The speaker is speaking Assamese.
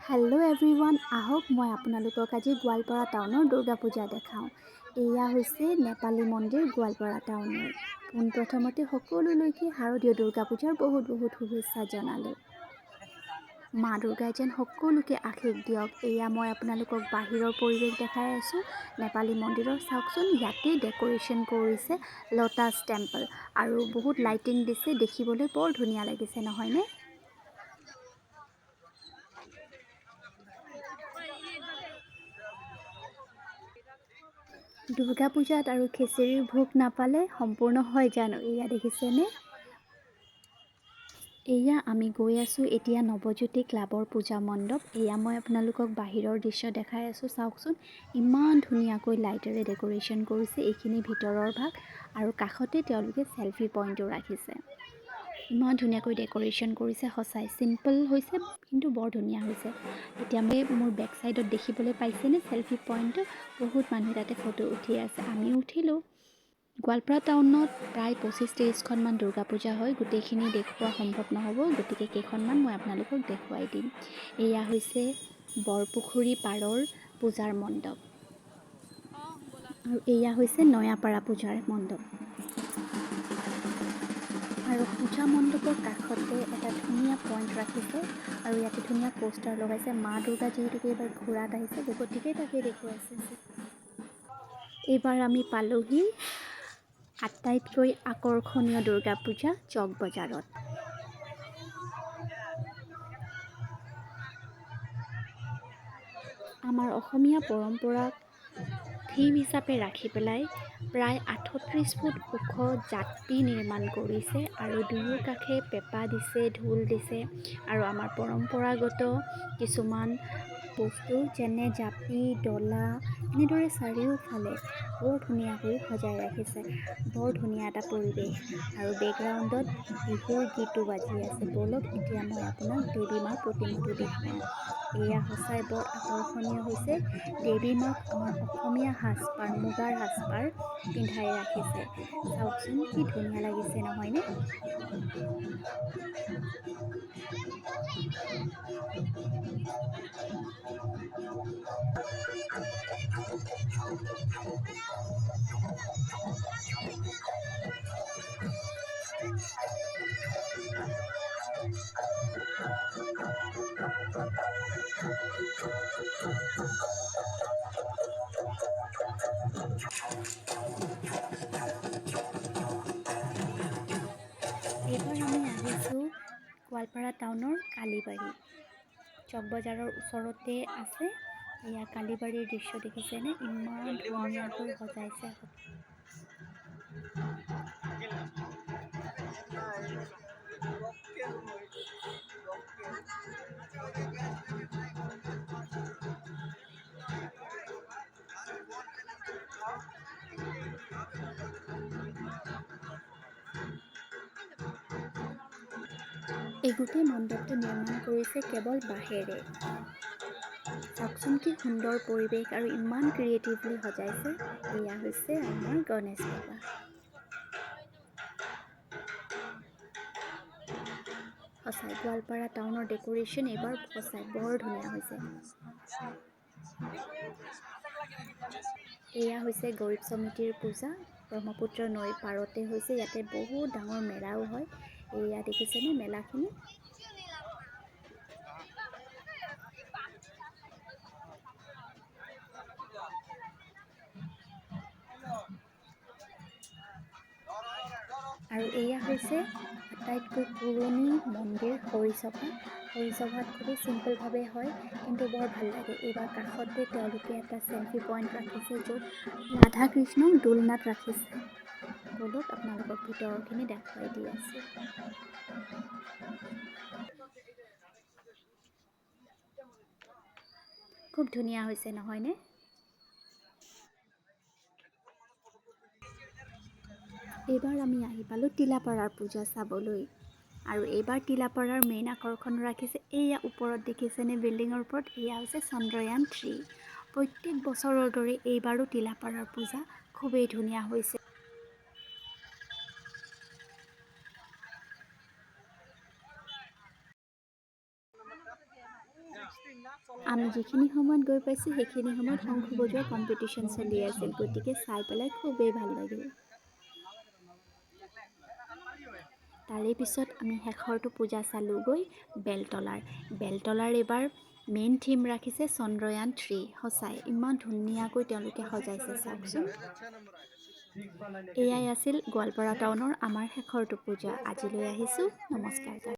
হেল্ল' এভৰিৱান, আহক মই আপোনালোকক আজি গোৱালপাৰা টাউনৰ দুৰ্গা পূজা দেখাওঁ। এয়া হৈছে নেপালী মন্দিৰ গোৱালপাৰা টাউনৰ। পোনপ্ৰথমতে সকলোলৈকে শাৰদীয় দুৰ্গা পূজাৰ বহুত শুভেচ্ছা জনালোঁ। মা দুৰ্গাই যেন সকলোকে আশীষ দিয়ক। এয়া মই আপোনালোকক বাহিৰৰ পৰিৱেশ দেখাই আছোঁ নেপালী মন্দিৰৰ। চাওকচোন, ইয়াতে ডেক'ৰেশ্যন কৰিছে ল'টাছ টেম্পল আৰু বহুত লাইটিং দিছে, দেখিবলৈ বৰ ধুনীয়া লাগিছে নহয়নে? দুৰ্গা পূজাত আৰু খিচিৰিৰ ভোগ নাপালে সম্পূৰ্ণ হয় জানো? এয়া দেখিছেনে? এয়া আমি গৈ আছোঁ এতিয়া নৱজ্যোতি ক্লাবৰ পূজা মণ্ডপ। এয়া মই আপোনালোকক বাহিৰৰ দৃশ্য দেখাই আছোঁ। চাওকচোন, ইমান ধুনীয়াকৈ লাইটেৰে ডেক'ৰেশ্যন কৰিছে। এইখিনি ভিতৰৰ ভাগ আৰু কাষতে তেওঁলোকে চেলফি পইণ্টো ৰাখিছে। ইমান ধুনীয়াকৈ ডেক'ৰেশ্যন কৰিছে, সঁচাই চিম্পল হৈছে কিন্তু বৰ ধুনীয়া হৈছে। এতিয়া মোৰ বেক চাইডত দেখিবলৈ পাইছেনে চেলফি পইণ্টটো? বহুত মানুহে তাতে ফটো উঠি আছে, আমিও উঠিলোঁ। গোৱালপাৰা টাউনত প্ৰায় 25-30খনমান দুৰ্গা পূজা হয়। গোটেইখিনি দেখুওৱা সম্ভৱ নহ'ব, গতিকে কেইখনমান মই আপোনালোকক দেখুৱাই দিম। এয়া হৈছে বৰপুখুৰী পাৰৰ পূজাৰ মণ্ডপ আৰু এয়া হৈছে নয়াপাৰা পূজাৰ মণ্ডপ। আৰু পূজা মণ্ডপৰ কাষতে এটা ধুনীয়া পইণ্ট ৰাখিছে আৰু ইয়াতে ধুনীয়া পোষ্টাৰ লগাইছে। মা দুৰ্গা যিহেতুকে এইবাৰ ঘোঁৰাত আহিছে, গতিকে তাকে দেখুৱাইছে। এইবাৰ আমি পালোহি আটাইতকৈ আকৰ্ষণীয় দুৰ্গা পূজা চক বজাৰত। আমাৰ অসমীয়া পৰম্পৰাক থিম হিচাপে ৰাখি পেলাই প্ৰায় 38 ফুট ওখ জাপি নিৰ্মাণ কৰিছে আৰু দুয়ো কাষে পেঁপা দিছে, ঢোল দিছে আৰু আমাৰ পৰম্পৰাগত কিছুমান বস্তু যেনে জাপি, ডলা এনেদৰে চাৰিওফালে বৰ ধুনীয়াকৈ সজাই ৰাখিছে। বৰ ধুনীয়া এটা পৰিৱেশ আৰু বেকগ্ৰাউণ্ডত বিহুৰ গীতো বাজি আছে। ব'লক এতিয়া মই আপোনাক দেৱী মাৰ প্ৰতিমাটো দেখুৱাওঁ। এয়া সঁচাই বৰ আকৰ্ষণীয় হৈছে। দেৱী মাক আমাৰ অসমীয়া সাজপাৰ, মুগাৰ সাজপাৰ পিন্ধাই ৰাখিছে। চাওকচোন, কি ধুনীয়া লাগিছে নহয়নে? এইবাৰ আমি আহিছোঁ গোৱালপাৰা টাউনৰ কালীবাৰী। চক বজাৰৰ ওচৰতে আছে। এয়া কালীবাৰীৰ দৃশ্য দেখিছেনে? ইমান ধুনীয়াকৈ সজাইছে। এই গোটেই মণ্ডপটো নিৰ্মাণ কৰিছে কেৱল বাঁহেৰে। চাওকচোন, কি সুন্দৰ পৰিৱেশ আৰু ইমান ক্ৰিয়েটিভলি সজাইছে। এয়া হৈছে আমাৰ গণেশ বাবা। সঁচাই গোৱালপাৰা টাউনৰ ডেক'ৰেশ্যন এইবাৰ সঁচাই বৰ ধুনীয়া হৈছে। এয়া হৈছে গৰীব সমিতিৰ পূজা। ব্ৰহ্মপুত্ৰ নৈৰ পাৰতে হৈছে। ইয়াতে বহুত ডাঙৰ মেলাও হয়। এয়া দেখিছেনে মেলাখিনি? আৰু এয়া হৈছে আটাইতকৈ পুৰণি মন্দিৰ হৰিসভা। হৰিসভাত খুবেই চিম্পলভাৱে হয় কিন্তু বৰ ভাল লাগে। এইবাৰ কাষতে তেওঁলোকে এটা চেলফি পইণ্ট ৰাখিছে য'ত ৰাধা কৃষ্ণক দোলনাত ৰাখিছে। ব'লক আপোনালোকক ভিতৰৰখিনি দেখুৱাই দি আছোঁ। খুব ধুনীয়া হৈছে নহয়নে? এইবাৰ আমি আহি পালোঁ তিলাপাৰাৰ পূজা চাবলৈ আৰু এইবাৰ তিলাপাৰাৰ মেইন আকৰ্ষণ ৰাখিছে। এয়া ওপৰত দেখিছেনে বিল্ডিঙৰ ওপৰত? এয়া হৈছে চন্দ্ৰয়ান 3। প্ৰত্যেক বছৰৰ দৰে এইবাৰো তিলাপাৰাৰ পূজা খুবেই ধুনীয়া হৈছে। আমি যিখিনি সময়ত গৈ পাইছোঁ সেইখিনি সময়ত শংখ বজোৱা কম্পিটিশ্যন চলি আছিল, গতিকে চাই পেলাই খুবেই ভাল লাগিল। তাৰে পিছত আমি শেষৰটো পূজা চালোঁগৈ বেলতলাৰ এইবাৰ মেইন থিম ৰাখিছে চন্দ্ৰয়ান-3। সঁচাই ইমান ধুনীয়াকৈ তেওঁলোকে সজাইছে চাওকচোন। এয়াই আছিল গোৱালপাৰা টাউনৰ আমাৰ শেষৰটো পূজা। আজিলৈ আহিছোঁ, নমস্কাৰ।